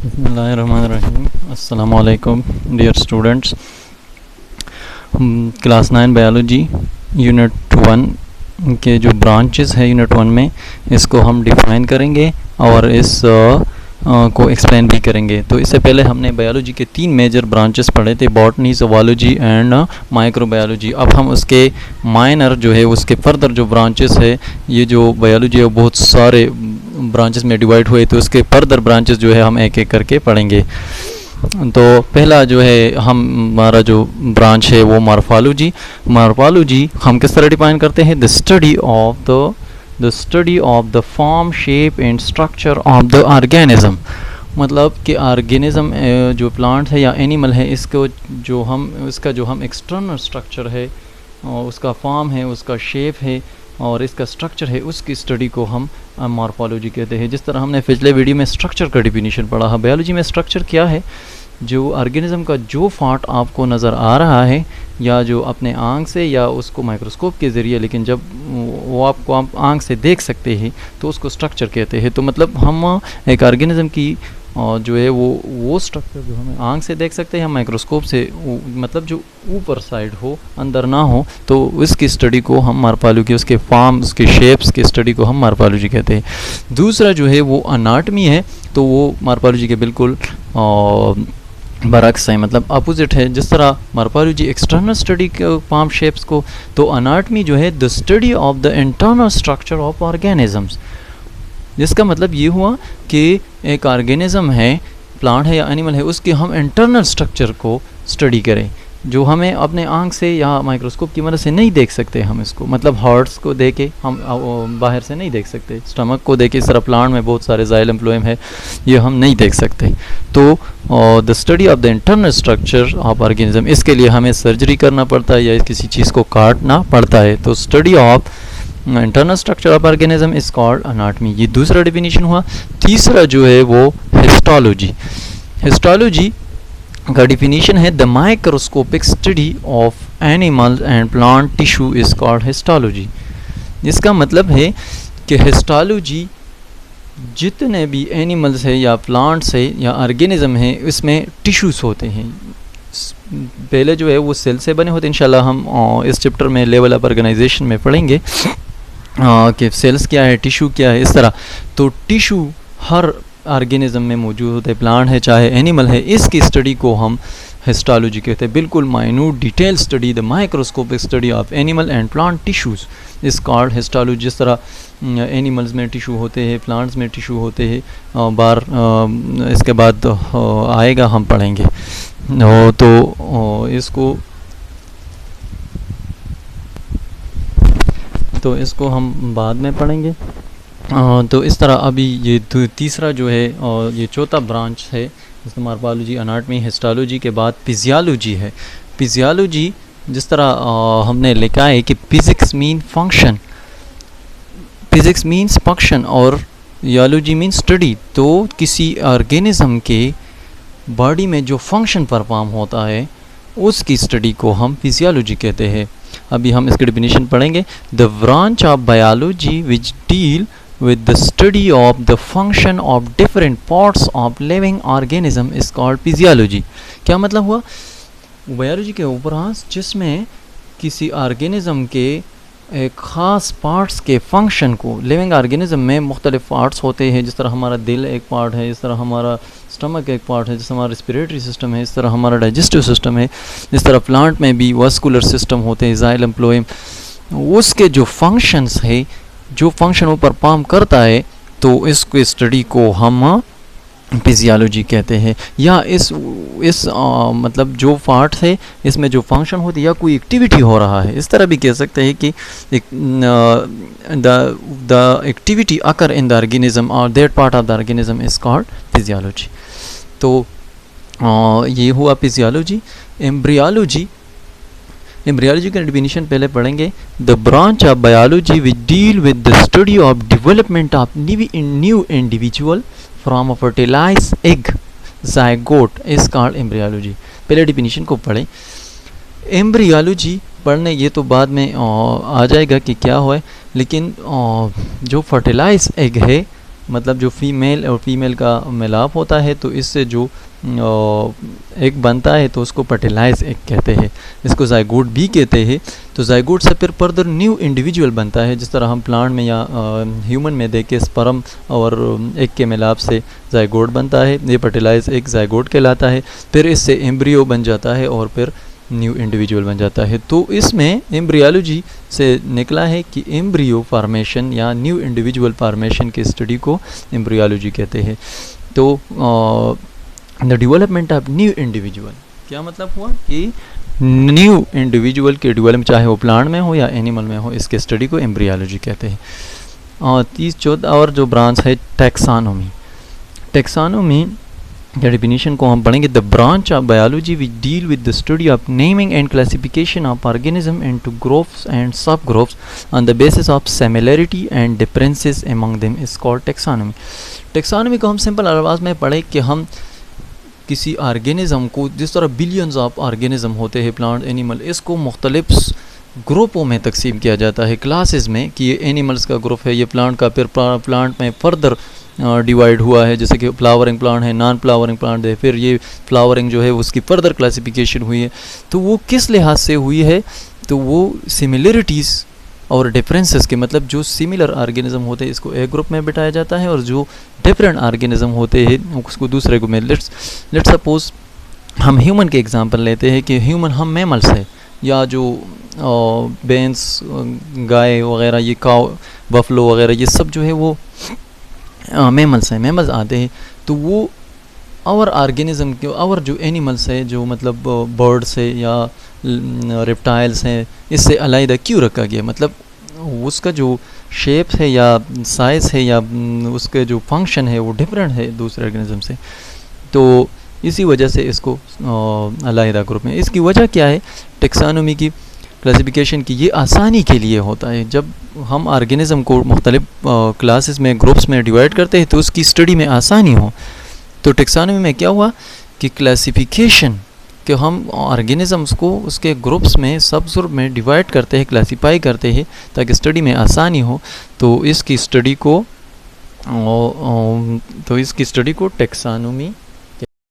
बिस्मिल्लाहिर्रहमानिर्रहीम। अस्सलामु अलैकुम dear students. Class 9 biology unit 1 के जो ब्रांचेस है यूनिट 1 में, इसको हम डिफाइन करेंगे और इस को एक्सप्लेन भी करेंगे। तो इससे पहले हमने बायोलॉजी के 3 मेजर ब्रांचेस पढ़े थे, बॉटनी, ज़ूलॉजी एंड माइक्रोबायोलॉजी। अब हम उसके माइनर जो है, उसके फर्दर जो ब्रांचेस है, ये जो बायोलॉजी है वो बहुत सारे ब्रांचेस में डिवाइड हुए, तो उसके फर्दर ब्रांचेस जो है हम एक एक करके पढ़ेंगे। तो पहला जो है हमारा जो ब्रांच है वो मॉर्फोलॉजी। मॉर्फोलॉजी हम किस तरह डिफाइन करते हैं? The study of the form, shape and structure of the organism. मतलब कि ऑर्गेनिज्म जो प्लांट है या एनिमल है, इसको जो हम एक्सटर्नल स्ट्रक्चर है, उसका फॉर्म है, उसका शेप है और इसका स्ट्रक्चर है, उसकी स्टडी को हम मॉर्फोलॉजी कहते हैं। जिस तरह हमने पिछले वीडियो में स्ट्रक्चर का डिफिनीशन पढ़ा है, बायोलॉजी में स्ट्रक्चर क्या है? जो ऑर्गेनिज्म का जो पार्ट आपको नज़र आ रहा है, या जो अपने आँख से या उसको माइक्रोस्कोप के ज़रिए, लेकिन जब वो आपको आप आँख से देख सकते हैं तो उसको स्ट्रक्चर कहते हैं। तो मतलब हम एक ऑर्गेनिज्म की जो है वो स्ट्रक्चर जो हमें आँख से देख सकते हैं, हम माइक्रोस्कोप से, मतलब जो ऊपर साइड हो, अंदर ना हो, तो उसकी स्टडी को हम मॉर्फोलॉजी, उसके फॉर्म, उसके शेप्स की स्टडी को हम मॉर्फोलॉजी कहते हैं। दूसरा जो है वो अनाटमी है, तो वो मॉर्फोलॉजी के बिल्कुल बरक्स है, मतलब अपोजिट है। जिस तरह मॉर्फोलॉजी एक्सटर्नल स्टडी के फॉर्म शेप्स को, तो अनाटमी जो है the study of the internal structure of organisms. जिसका मतलब ये हुआ कि एक ऑर्गेनिज्म है, प्लांट है या एनिमल है, उसके हम इंटरनल स्ट्रक्चर को स्टडी करें, जो हमें अपने आँख से या माइक्रोस्कोप की मदद से नहीं देख सकते हम इसको। मतलब हार्ट्स को देके हम बाहर से नहीं देख सकते, स्टमक को देके, इस तरह प्लांट में बहुत सारे जाइलम फ्लोएम है, ये हम नहीं देख सकते। तो the study of the internal structure of organism, इसके लिए हमें सर्जरी करना पड़ता है या किसी चीज़ को काटना पड़ता है। तो study of internal structure of organism is called anatomy. ये दूसरा डिफिनीशन हुआ। तीसरा जो है वो हिस्टोलॉजी। हिस्टोलॉजी का डिफिनीशन है the microscopic study of animal and plant tissue is called histology. इसका मतलब है कि हिस्टोलॉजी जितने भी एनिमल्स है या प्लांट्स है या ऑर्गेनिज्म है, इसमें टिश्यूज़ होते हैं। पहले जो है वो सेल से बने होते हैं। इंशाल्लाह हम इस चैप्टर में लेवल अप ऑर्गेनाइजेशन में पढ़ेंगे कि सेल्स क्या है, टिश्यू क्या है, इस तरह। तो टिश्यू हर ऑर्गेनिज्म में मौजूद होते हैं, प्लांट है चाहे एनिमल है, इसकी स्टडी को हम हिस्टोलॉजी कहते हैं। बिल्कुल minute detail study, the microscopic study of animal and plant tissues इस कॉल्ड हिस्टोलॉजी। जिस तरह एनिमल्स में टिश्यू होते हैं, प्लांट्स में टिश्यू होते हैं, इसके बाद आएगा, हम पढ़ेंगे। तो इसको हम बाद में पढ़ेंगे। तो इस तरह अभी ये तीसरा जो है और ये चौथा ब्रांच है, इसमें मॉर्फोलॉजी, अनाटमी, हिस्टोलॉजी के बाद फिजियोलॉजी है। फिजियोलॉजी जिस तरह हमने लिखा है कि physics mean function, physics means function और योलॉजी मीन स्टडी। तो किसी ऑर्गेनिज्म के बॉडी में जो फंक्शन परफॉर्म होता है, उसकी स्टडी को हम फिजियोलॉजी कहते हैं। अभी हम इसकी डेफिनेशन पढ़ेंगे। The branch of biology which deal with the study of the function of different parts of living organism is called physiology। क्या मतलब हुआ? बायोलॉजी के उपरांत जिसमें किसी ऑर्गेनिज्म के एक ख़ास पार्ट्स के फंक्शन को, लिविंग ऑर्गेनिज्म में मुख्तलिफ पार्ट्स होते हैं, जिस तरह हमारा दिल एक पार्ट है, इस तरह हमारा स्टमक एक पार्ट है, जिस हमारा रेस्पिरेटरी सिस्टम है, इस तरह हमारा डाइजेस्टिव सिस्टम है, इस तरह प्लांट में भी वास्कुलर सिस्टम होते हैं, जाइलम फ्लोएम। उसके जो फंक्शंस है, जो फंक्शन वो परफॉर्म करता है, तो इसको स्टडी को हम फिजियोलॉजी कहते हैं। या इस मतलब जो पार्ट है, इसमें जो फंक्शन होती है या कोई एक्टिविटी हो रहा है, इस तरह भी कह सकते हैं कि the activity occur in the organism और that part of the organism is called physiology. तो ये हुआ फिजियोलॉजी। एम्ब्रियोलॉजी, एम्ब्रियोलॉजी का डेफिनेशन पहले पढ़ेंगे। The branch of biology which deal with the study of development of new individual from a fertilize egg zygote is called embryology. पहले definition को पढ़ें। Embryology पढ़ने ये तो बाद में आ जाएगा कि क्या हो है, लेकिन जो फर्टिलाइज एग है मतलब जो फीमेल और फीमेल का मिलाप होता है तो इससे जो एक बनता है तो उसको फर्टिलाइज एक कहते हैं, इसको जाइगोट भी कहते हैं। तो जाइगोट से फिर फर्दर न्यू इंडिविजुअल बनता है, जिस तरह हम प्लांट में या ह्यूमन में देखें स्पर्म और एग के मिलाप से जाइगोट बनता है, ये फर्टिलाइज एक जाइगोट कहलाता है। फिर इससे एम्ब्रियो बन जाता है और फिर न्यू इंडिविजुअल बन जाता है। तो इसमें एम्ब्रियोलॉजी से निकला है कि एम्ब्रियो फार्मेशन या न्यू इंडिविजुअल फार्मेशन की स्टडी को एम्ब्रियोलॉजी कहते हैं। तो the development of new individual, क्या मतलब हुआ कि न्यू इंडिविजुअल के डेवलपमेंट, चाहे वो प्लांट में हो या एनिमल में हो, इसके स्टडी को एम्ब्रियोलॉजी कहते हैं। और 30 और जो ब्रांच है टैक्सोनॉमी। टैक्सोनॉमी के डेफिनेशन को हम पढ़ेंगे, the branch of biology which deal with the study of naming and classification of organism into groups and sub groups on the basis of similarity and differences among them is called taxonomy. Taxonomy को हम simple अल्फाज में पढ़े कि हम किसी organism को, जिस तरह बिलियंस ऑफ ऑर्गेनिज्म होते हैं प्लांट एनिमल, इसको मुख्तलिफ ग्रुपों में तकसीम किया जाता है, क्लासेस में, कि ये एनिमल्स का ग्रुप है, ये प्लांट का, फिर प्लांट में फर्दर डिवाइड हुआ है, जैसे कि फ्लावरिंग प्लांट है, नॉन फ्लावरिंग प्लांट है, फिर ये फ्लावरिंग जो है उसकी फर्दर क्लासिफिकेशन हुई है। तो वो किस लिहाज से हुई है, तो वो सिमिलरिटीज़ और डिफरेंसेस के, मतलब जो सिमिलर ऑर्गेनिज्म होते हैं इसको एक ग्रुप में बिठाया जाता है और जो डिफरेंट ऑर्गेनिज्म होते हैं उसको दूसरे ग्रुप में। लेट्स सपोज हम ह्यूमन के एग्जांपल लेते हैं कि ह्यूमन, हम मैमल्स है, या जो बेंस, गाय वगैरह, ये काव, बफलो वगैरह, ये सब जो है वो मैमल्स हैं, मैमल्स आते हैं। तो वो और ऑर्गेनिज्म के, और जो एनिमल्स है, जो मतलब बर्ड्स है या रेप्टाइल्स हैं, इससे अलग क्यों रखा गया, मतलब उसका जो शेप है या साइज़ है या उसके जो फंक्शन है वो डिफरेंट है दूसरे ऑर्गेनिज्म से। तो इसी वजह से इसको अलग ग्रुप में, इसकी वजह क्या है, टैक्सोनॉमी की क्लासिफिकेशन की, ये आसानी के लिए होता है। जब हम ऑर्गेनिज्म को मुख्तलिफ क्लासेस में, ग्रुप्स में डिवाइड करते हैं तो उसकी स्टडी में आसानी हो। तो टैक्सोनॉमी में क्या हुआ कि क्लासिफिकेशन, कि हम ऑर्गेनिजम्स को उसके ग्रुप्स में, सब ग्रुप में डिवाइड करते हैं, क्लासीफाई करते हैं ताकि स्टडी में आसानी हो। तो इसकी स्टडी को टैक्सोनॉमी